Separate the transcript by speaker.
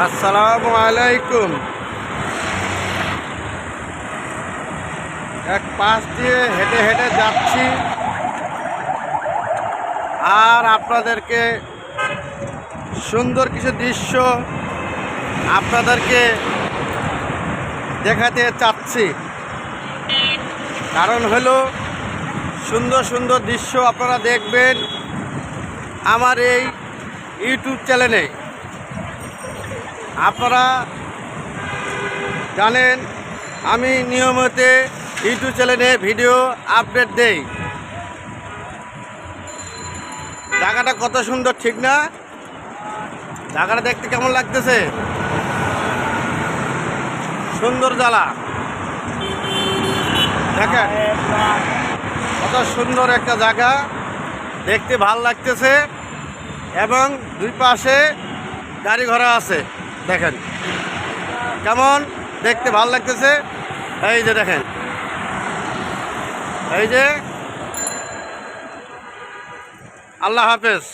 Speaker 1: আসসালামু আলাইকুম। এক পাশ দিয়ে হেঁটে হেঁটে যাচ্ছি আর আপনাদেরকে সুন্দর কিছু দৃশ্য আপনাদেরকে দেখাতে চাচ্ছি। কারণ হলো সুন্দর সুন্দর দৃশ্য আপনারা দেখবেন আমার এই ইউটিউব চ্যানেলে। আপনারা জানেন আমি নিয়মিত ইউটিউব চ্যানেলে ভিডিও আপডেট দেই। জায়গাটা কত সুন্দর, ঠিক না? জায়গাটা দেখতে কেমন লাগতেছে? সুন্দর জ্বালা, দেখেন কত সুন্দর একটা জায়গা, দেখতে ভাল লাগতেছে এবং দুই পাশে গাড়ি ঘোড়া আছে। দেখেন কেমন দেখতে ভাল লাগতেছে। এই যে দেখেন, এই যে। আল্লাহ হাফেজ।